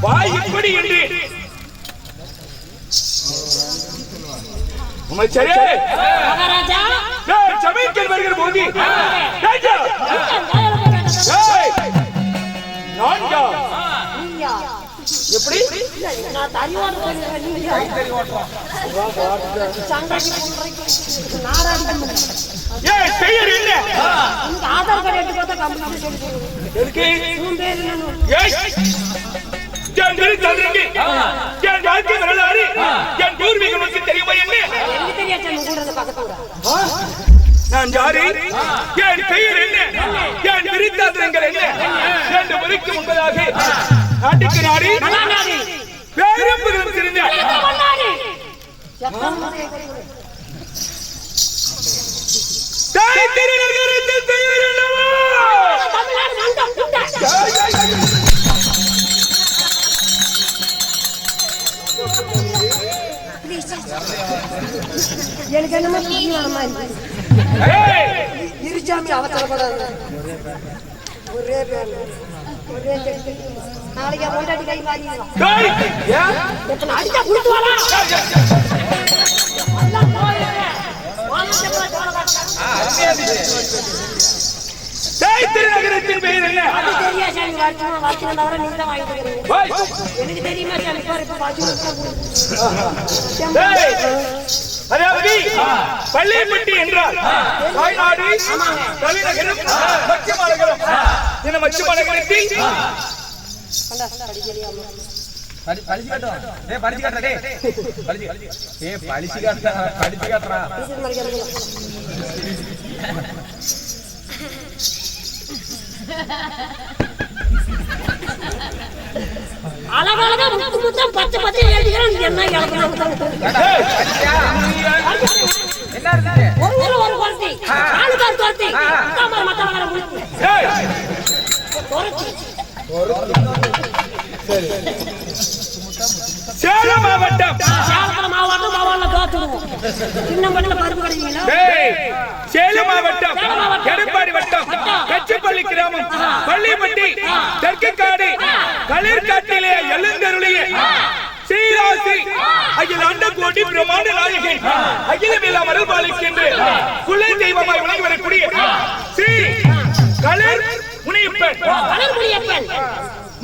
வாய் இப்படி என்று அமைச்சரே மகாராஜா சமைக்கல் வருகிற போது எப்படி பெயர் என்ன ஆதார் கார்டு நான் யாரு என் பெயர் என்ன என் விருத்தாந்தரங்கள் என்ன என்று முறைக்கு முன்பதாக நாட்டுக்கு நாடு பேரம்புகளும் தெரிந்த தாய் திருநகரத்தில் பெயர் என்னவோ எனக்கு என்னமோ இருச்சாமி அவசரப்படாது ஒரே பேர் ஒரே நாளைக்கு போட்டாட்டி கை வாங்கி அடிச்சா கொடுத்துவாரா திருநகரத்தின் பெயர் என்ன எனக்கு தெரியுமா அதாவது பள்ளிப்பட்டி என்றால் தாய்நாடு தலைநகரம் மச்சமாநகரம் இந்த மச்சமாநகரத்தில் அழகழகா முத்து முத்தம் பச்சை பச்சை எழுதிக்கிறோம் என்ன ஒரு ஒரு குழந்தை ஆளுக்கார் குழந்தை சேலம் மாவட்டம் சேலம் மாவட்டம் எடப்பாடி வட்டம் கச்சிப்பள்ளி கிராமம் பள்ளிப்பட்டி தெற்குக்காடு களிர்காட்டிலே எழுந்தருளிய ஸ்ரீராசி அகில அண்ட கோடி பிரமாண்ட நாயகன் அகிலமில்லா மரல் பாலிக்கின்ற குலை தெய்வமாய் விளங்கி வரக்கூடிய ஸ்ரீ களிர் முனியப்பன்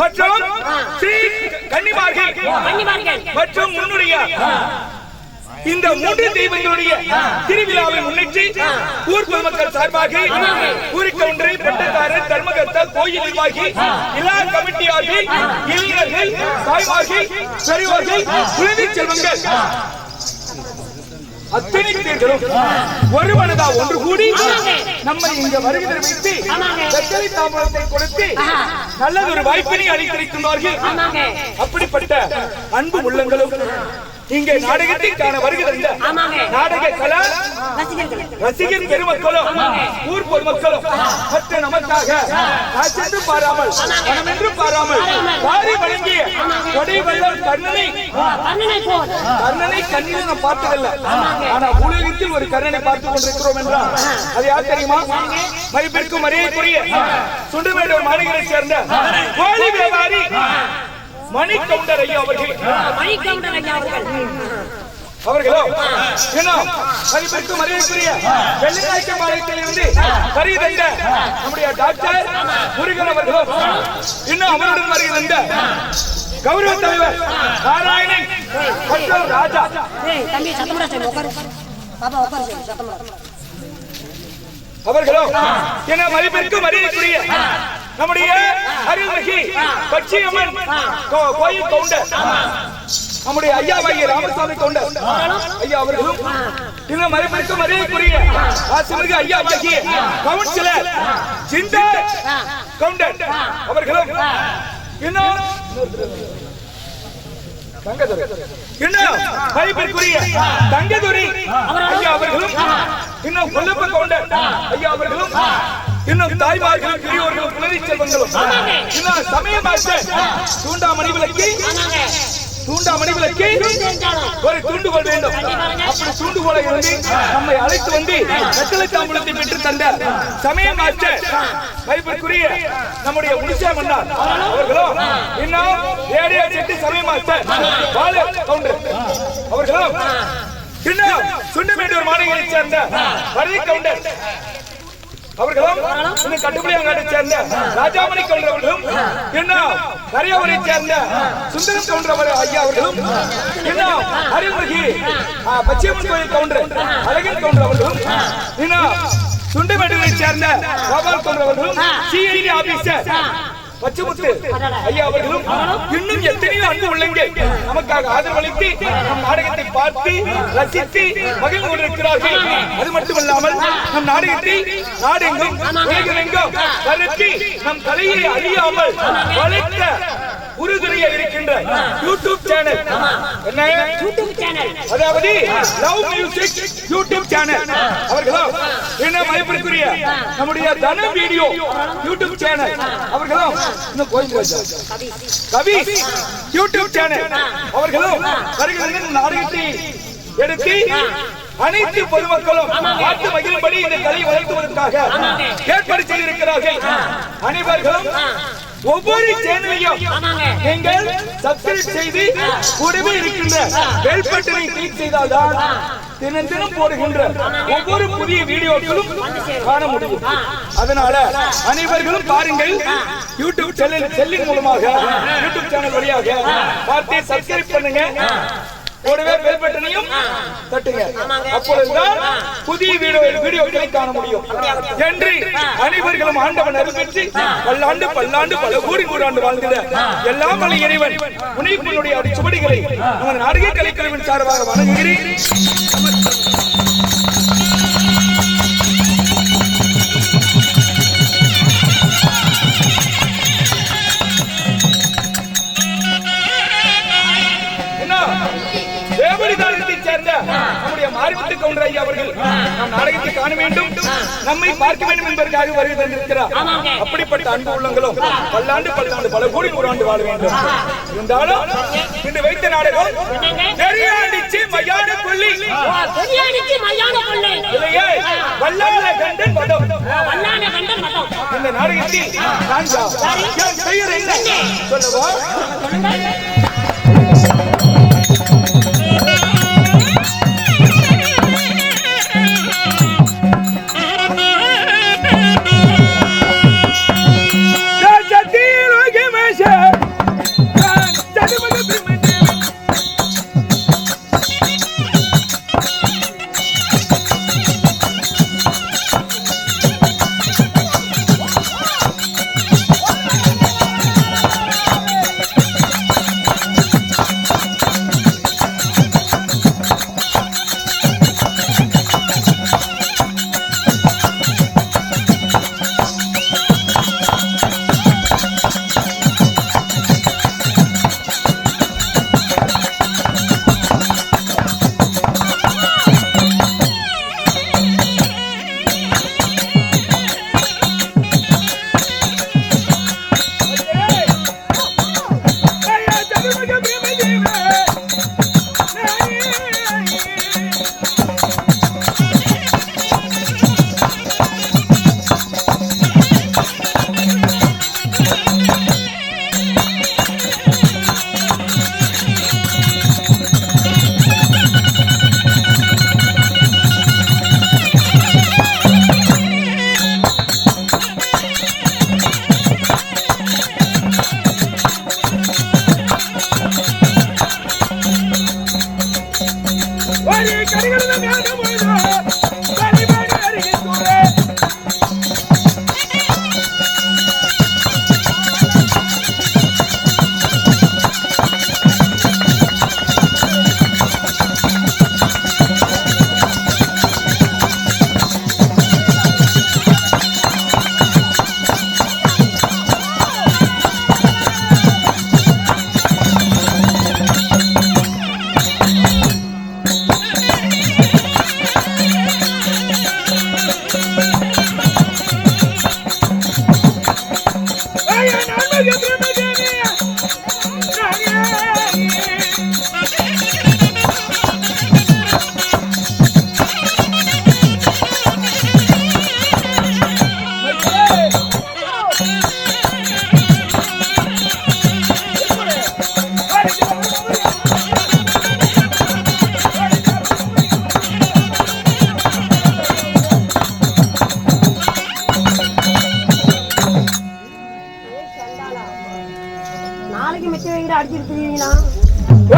மற்றும் ஸ்ரீ கன்னிமார்கள் மற்றும் முன்னுடைய இந்த மூன்று தெய்வங்களுடைய திருவிழாவை முன்னிட்டு ஊர் பொதுமக்கள் சார்பாக ஊருக்கு ஒன்றை பட்டக்காரர் தர்மகர்த்தா கோயில் நிர்வாகி எல்லா கமிட்டியார்கள் இளைஞர்கள் தாய்மார்கள் பெரியவர்கள் குழந்தை செல்வங்கள் அத்தனை பேர்களும் ஒருவனதா ஒன்று கூடி நம்மை இங்க வருகிற வைத்து வெத்தலை தாம்பூலத்தை கொடுத்து நல்லதொரு வாய்ப்பினை அளித்திருக்கின்றார்கள். அப்படிப்பட்ட அன்பு உள்ளங்களும் இங்கே நாடகத்தை காண வருகின்ற நாடக கலா ரசிகர் பெருமக்களும் ஊர் பொதுமக்களும் மற்ற நமக்காக சென்று பாராமல் மனமென்று பாராமல் வாரி வழங்கிய கொடை வெள்ளம் கர்ணனை கண்ணில் நாம் பார்த்ததில்லை. ஆனா உலகத்தில் ஒரு கர்ணனை பார்த்துக் கொண்டிருக்கிறோம் என்றால் அது யார் தெரியுமா? மதிப்பிற்கும் மரியாதைக்குரிய சுண்டுமேடூர் மாநகரை சேர்ந்த கோழி வியாபாரி மணிகவுண்டர் ஐயா அவர்களோ இன்னும் மதிப்பிற்கும் மரியாதைக்குரிய வெள்ளிநாயக்கம்பாளையத்தில் இருந்து வருகை தந்த நம்முடைய டாக்டர் முருகன் அவர்களோ இன்னும் அவருடன் வருகை தந்த கௌரவ தலைவர் நாராயணன் மற்றும் ராஜா அவர்களோ என மதிப்பிற்கும் மரியாதைக்குரிய நம்முடைய அருள்மிகு பச்சையம்மன் கோயில் கவுண்டர் நம்முடைய ஐயாவாகிய ராமசாமி கவுண்டர் ஐயா அவர்களும் இன்னும் மதிப்பிற்கும் மரியாதைக்குரிய ஆசிமிகு ஐயா ஆகிய கவுன்சிலர் சிந்தா கவுண்டர் அவர்களும் இன்னும் மதிப்பிற்குரிய தங்கதுரை ஐயா அவர்களும் இன்னும் கொல்லப்ப கவுண்டர் ஐயா அவர்களும் இன்னும் தாய்மார்களும் பெரியோர்களும் குழந்தை செல்வங்களும் இன்னும் சமய மாஸ்டர் தூண்டாமணி விளக்கி தூண்டாமணிகளுக்கு ஒரு தூண்டுகோல் வேண்டும். அப்படி தூண்டுகோலை இருந்து நம்மை அழைத்து வந்து வெத்தலை தாம்பூலத்தை பெற்று தந்த சமய மாஸ்டர் மதிப்பிற்குரிய நம்முடைய உடிசா மன்னார் அவர்களும் இன்னும் ஏடியா செட்டி சமய மாஸ்டர் பால கவுண்டர் அவர்களும் இன்னும் சுண்டமேட்டூர் மாநகரைச் சேர்ந்த வரதி கவுண்டர் அவர்களும் இன்னும் கட்டுப்படியாங்காட்டை சேர்ந்த ராஜாமணி கவுண்டர் அவர்களும் இன்னும் கரையோரை சேர்ந்த சுந்தரம் கவுண்டர் ஐயா அவர்களும் இன்னும் அருள்மிகு பச்சையம்மன் கோயில் கவுண்டர் அழகன் கவுண்டர் அவர்களும் இன்னும் சுண்டமேட்டூரை சேர்ந்த கோபால் கவுண்டர் அவர்களும் சிஐடி ஆபீசர் பச்சமுத்து ஐயா அவர்களும் இன்னும் எத்தனையோ அன்பு உள்ளங்கள் நமக்காக ஆதரவளித்து நம் நாடகத்தை பார்த்து ரசித்து மகிழ்ந்து கொண்டிருக்கிறார்கள். அது மட்டுமல்லாமல் நம் நாடகத்தை நாடெங்கும் உலகமெங்கும் பரப்பி நம் கலையை அழியாமல் வளர்த்த உறுதுணையா இருக்கின்ற யூடியூப் சேனல் என்ன யூடியூப் சேனல், அதாவது லவ் மியூசிக் யூடியூப் சேனல் அவர்களும் என்ன மதிப்பிற்குரிய நம்முடைய தன வீடியோ யூடியூப் சேனல் அவர்களும் இன்னும் கோயில் கவி யூடியூப் சேனல் அவர்களும் வருகிற நாடகத்தை எடுத்து அனைத்து பொதுமக்களும் பார்த்து மகிழும்படி இந்த கலையை வளர்த்துவதற்காக ஏற்பாடு செய்திருக்கிறார்கள். அனைவர்களும் ஒவ்வொரு சேனலையும் நீங்கள் சப்ஸ்கிரைப் செய்து கூடவே இருக்கின்ற பெல் பட்டனை கிளிக் செய்தால்தான் தினம் தினம் போடுகின்ற ஒவ்வொரு புதிய வீடியோக்களும் காண முடியும். அதனால அனைவர்களும் பாருங்கள். யூடியூப் செல்லின் மூலமாக யூடியூப் சேனல் வழியாக பார்த்து சப்ஸ்கிரைப் பண்ணுங்க, கூடவே பெல் பட்டனையும் தட்டுங்க. அப்பொழுதுதான் புதிய வீடியோக்களை காண முடியும் என்று அனைவர்களும் ஆண்டவன் அருள் பெற்று பல்லாண்டு பல்லாண்டு பல கோடி நூறாண்டு வாழ்ந்திட எல்லாம் வல்ல இறைவன் முனிப்பனுடைய சுவடிகளை நமது நாடக கலைக்குழுவின் சார்பாக வணங்குகிறேன். நம்முடைய மாரிமுத்து கவுண்டர் ஐயா அவர்கள் நம் நாடகத்தை காண வேண்டும், நம்மை பார்க்க வேண்டும் என்பதற்காக வருகை தந்திருக்கிறார். அப்படிப்பட்ட அன்பு உள்ளங்களும் பல்லாண்டு பல்லாண்டு பல கோடி நூறாண்டு வாழ வேண்டும். இருந்தாலும் இன்று வைத்த நாடகம் நெறியாடிச்சு மயான கொள்ளி இல்லையே வல்லான கண்டன் மதம். இந்த நாடகத்தில் நான் பெயர் என்ன சொல்லவா? வந்து அடிச்சிருக்கீங்களா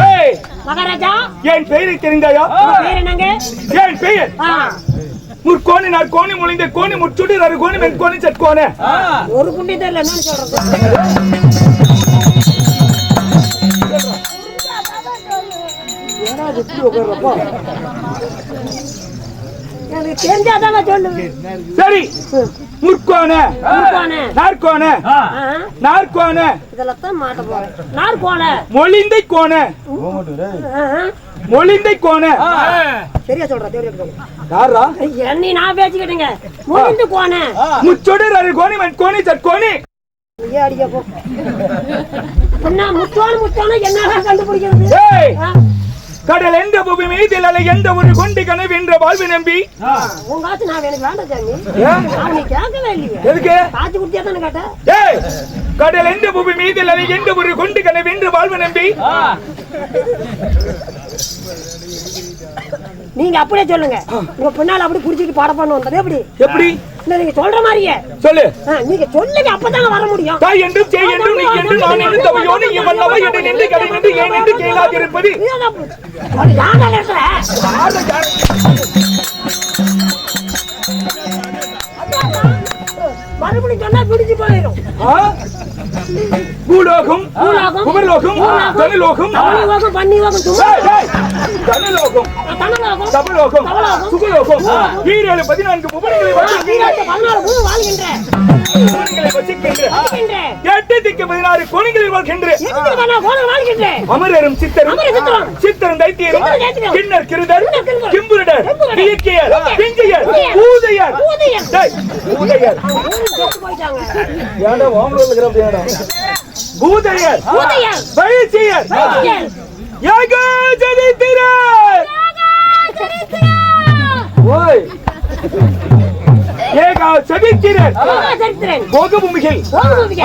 ஏய், மகாராஜா? என் பெயரை தெரிந்தாயா? பேர் என்னங்க? என் பெயர் ஆ, முற்கோணி நாற்கோணி முழிந்த கோணி முச்சுடி நறுகோணி மென்கோணி சட்கோணி. ஒரு குண்டி தெரியல என்னன்னு சொல்றது. எனக்கு தெரிஞ்சாதாங்க சொல்லுவேன். சரி, முற்கோண முற்கோண. நாற்கோண ஆ, நாற்கோண இதெல்லாம் தான் மாட்ட போறேன். நாற்கோண. மொழிந்தை கோண மொழிந்தை கோண. சரியா சொல்றேன், சரியா சொல்றேன். யாரா? என்னை நான் பேசிக்கிட்டேங்க. முடிந்து கோண. முச்சொடி நறுகோணி மென்கோணி சட்கோணி. ஏன் அடிக்க போ? என்ன முத்தோன்னு என்னடா கண்டுபிடிக்கிறது? ஏய், ஆ, கடல் எந்த பூமி மீதில் அலை எந்த ஒரு கொண்டு கனவென்ற வாழ்வு நம்பி. உங்க ஆச்சு நான் எனக்கு வேண்டாம் சாமி. ஏன்? அவன் நீ கேட்கவே இல்லையே. எதுக்கு? காய்ச்சி குடிச்சா தானே கேட்டேன். ஏய், கடல் எந்த பூமி மீதில் அலை எந்த ஒரு கொண்டு கனவென்ற வாழ்வு நம்பி. நீங்க அப்படியே சொல்லுங்க. உங்க பின்னால அப்படி குடிச்சிட்டு பாட பண்ண வந்தது எப்படி? எப்படி? இல்ல நீங்க சொல்ற மாதிரியே சொல்லு. நீங்க சொல்லுங்க, அப்பதாங்க வர முடியும். தாய் என்றும் செய் என்றும் நீ என்றும் நான் என்று தவையோடு நீ மன்னவா என்று நின்று கடை நின்று ஏன் என்று கேளாதிருப்பது. மறுபடியும் சொன்னா பிடிச்சு போயிடும். பூலோகம் குமர்லோகம் தனலோகம் தவளோகம் பன்னியோகம் தனலோகம் தபலோகம் சுகலோகம் ஈரேழு 14 புவனங்களை வாழ்கின்ற எட்டு திக்கு 16 கோணிகளில் வாழ்கின்ற அமரரும் சித்தரும் சித்தரும் தைத்தியரும் கிண்ணர் கிருதர் கிம்புருடர் இயக்கியர் பிஞ்சியர் ஊதையர் ஊதையர் ஏண்டா வாங்கல இருக்கிற பூதையர் பயிற்சியர் யாக சரித்திரர் ஓய் ஏகா சரித்திரர் போகபூமிகள்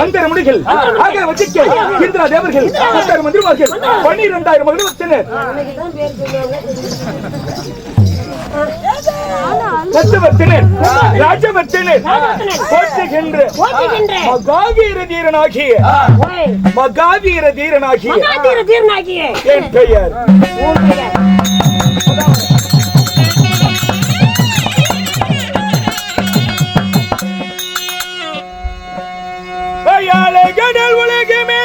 அந்தரமுடிகள் ஆக வச்சிக்கல் இந்திரா தேவர்கள் அந்தர மந்திரமார்கள் 12000 மகள் வந்தனர். சத்தவர்த்தனர் ராஜவர்த்தனர் போற்றுகின்ற மகாவீர தீரனாகிய என் பெயர். கடல் உலகமே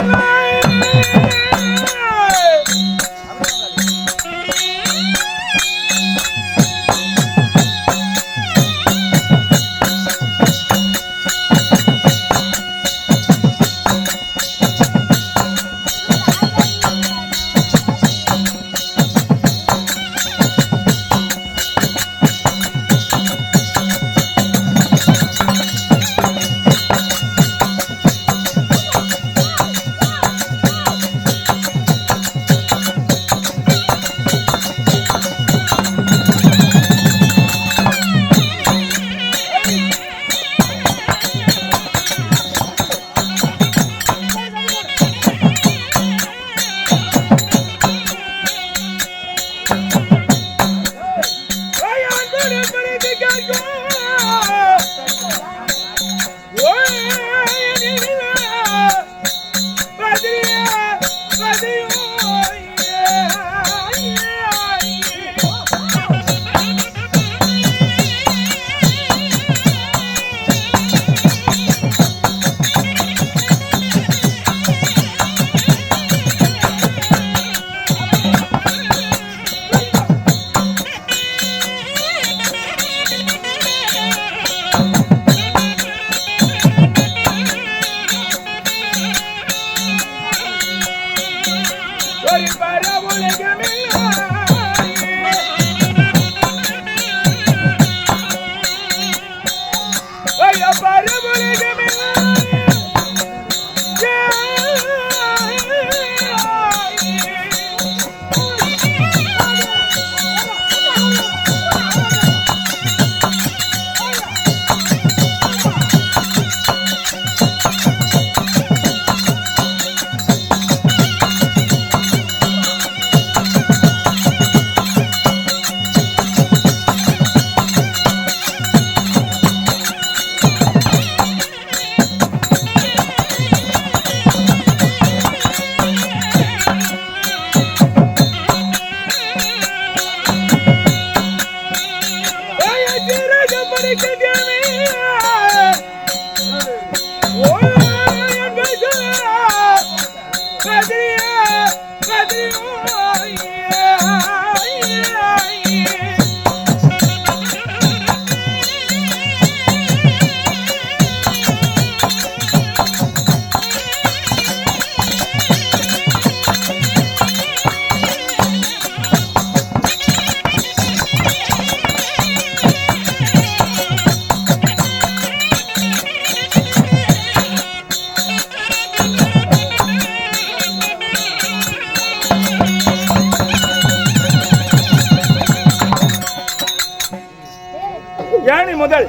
யானை முதல்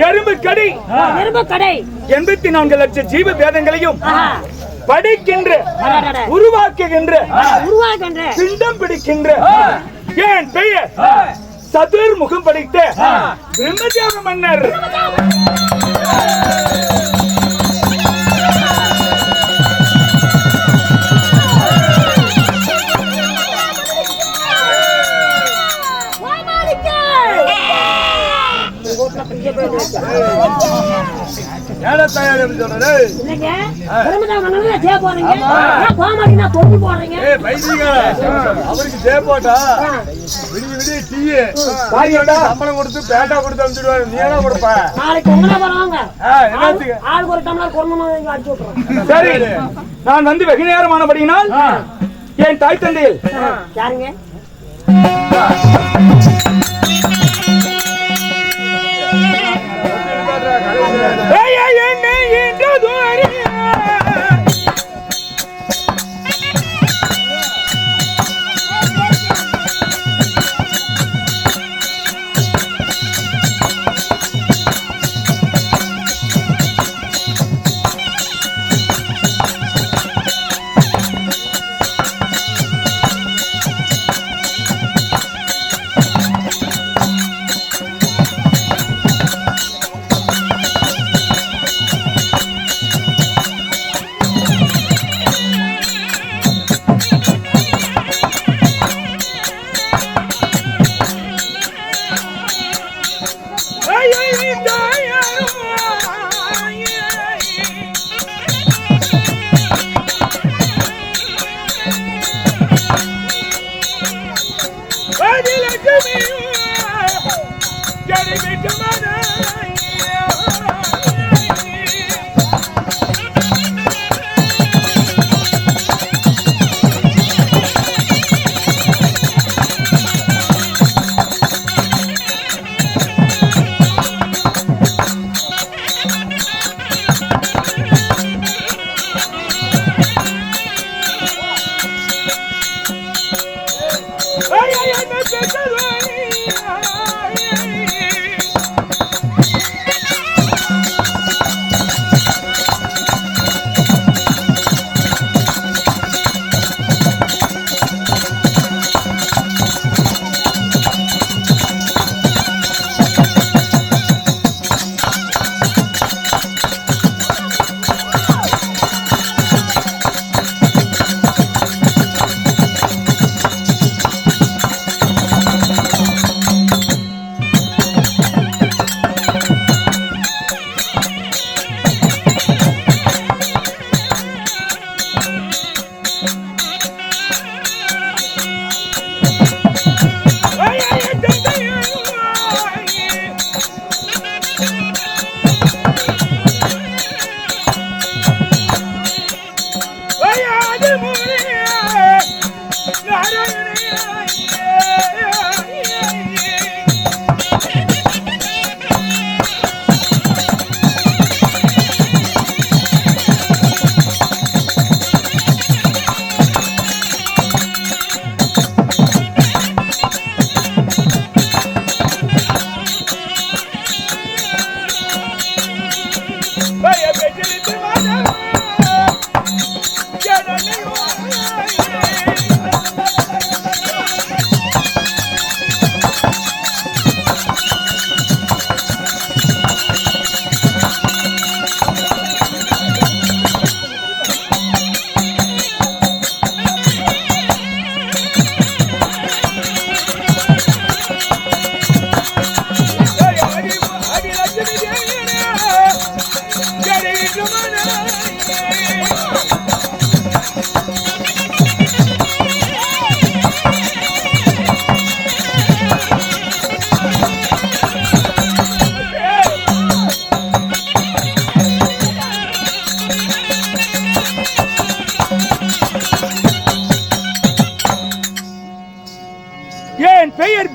எறும்பு கடி 84 லட்சம் ஜீவ பேதங்களையும் படிக்கின்ற உருவாக்குகின்ற பிண்டம் பிடிக்கின்ற ஏன் பெயர் சதுர் முகம் படித்த பிரம்மதேவ மன்னர். அவருக்கு ஜே போட்டா விடிய விடிய டீ சம்பளம் கொடுத்து பேட்டா கொடுத்து அனுப்பிடுவாரு. நீ என்ன கொடுப்ப? சரி, நான் வந்து வெகு நேரமானபடியினால் என் தாய் தந்தையில் யாருங்க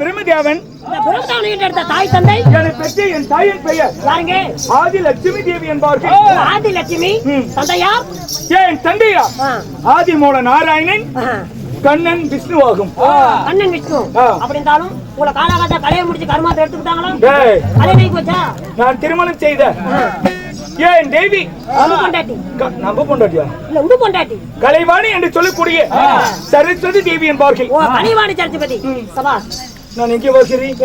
பிரம்மதேவன். இந்த பிரம்மதேவன் கிட்ட எடுத்த தாய் தந்தை என்னை பெற்ற என் தாயின் பெயர் யாருங்க? ஆதி லட்சுமி தேவி என்பார்கள். ஆதி லட்சுமி. தந்தையா? என் தந்தையா ஆதி மூல நாராயணன் கண்ணன் விஷ்ணுவாகும். கண்ணன் விஷ்ணு. அப்படி இருந்தாலும் உங்களை காலாகாத்த கலையை முடிச்சு கர்மாத்தை எடுத்துக்கிட்டாங்களா? கலை நீ போச்சா? நான் திருமணம் செய்த என் தேவி பொண்டாட்டி. நம்ம பொண்டாட்டியா? இல்ல உங்க பொண்டாட்டி. கலைவாணி என்று சொல்லக்கூடிய சரஸ்வதி தேவி என்பார்கள். கலைவாணி சரஸ்வதி. சபா. நான் எங்கே போகிறேன்?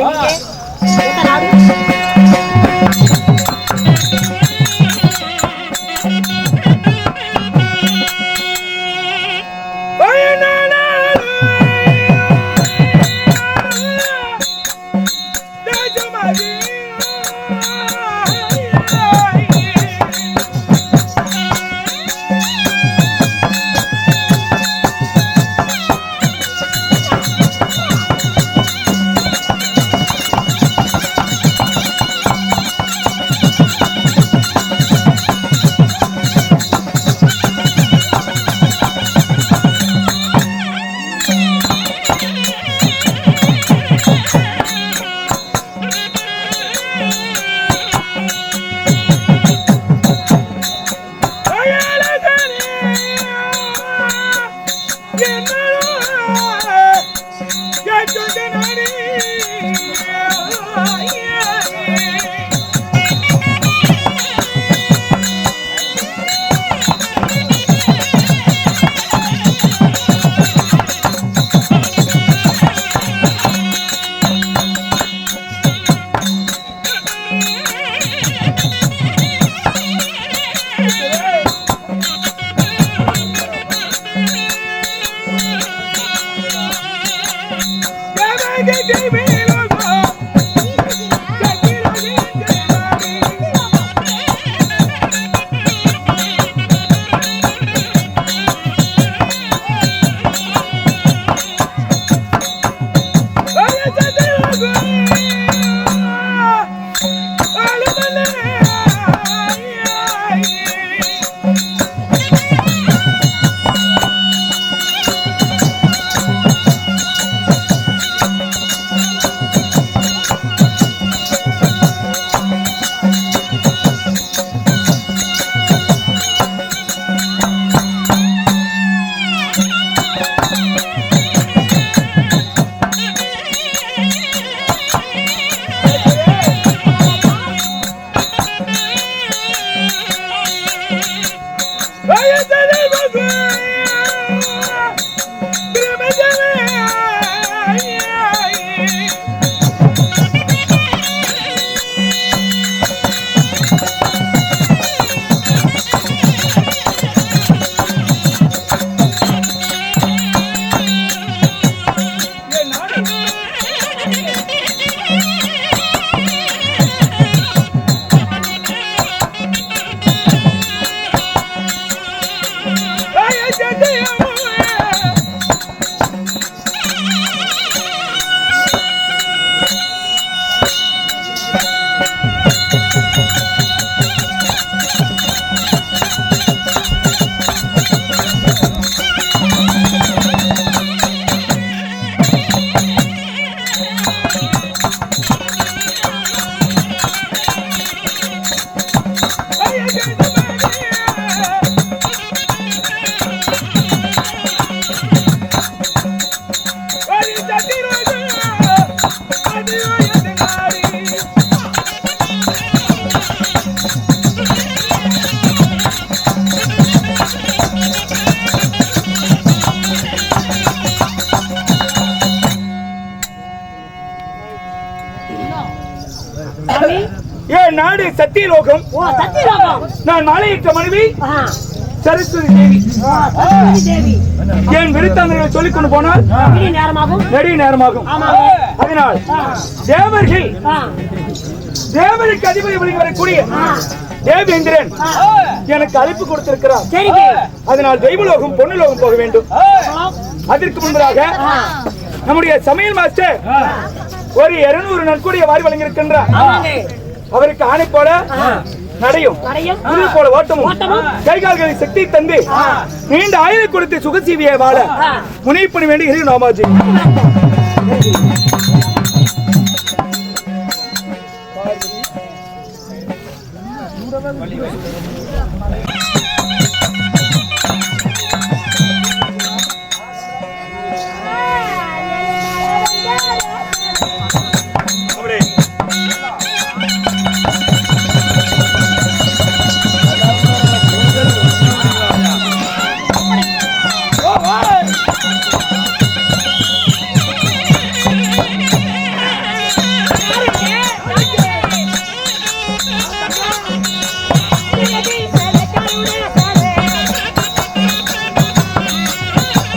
நாடு சத்தியலோகம். நான் மாலையிட்ட மனைவி சரஸ்வதி தேவி. என் விருத்தாந்தங்களை சொல்லிக் கொண்டு போனால் நெடிய நேரமாகும். அதனால் தேவர்கள் தேவருக்கு அதிபதி வழங்கி வரக்கூடிய தேவேந்திரன் எனக்கு அழைப்பு கொடுத்திருக்கிறார். அதனால் தெய்வலோகம் பொன்னுலோகம் போக வேண்டும். அதற்கு முன்பதாக நம்முடைய சமையல் மாஸ்டர் ஒரு 200 நன்கொடியை வாரி வழங்கியிருக்கின்றார். அவருக்கு ஆணை போல நடையும் குதிரை போல ஓட்டமும் கைகால்களின் சக்தி தந்து நீண்ட ஆயுளை கொடுத்து சுகசீவியை வாழ முனைப்பணி வேண்டி நாமாஜி. அந்த மாதிரி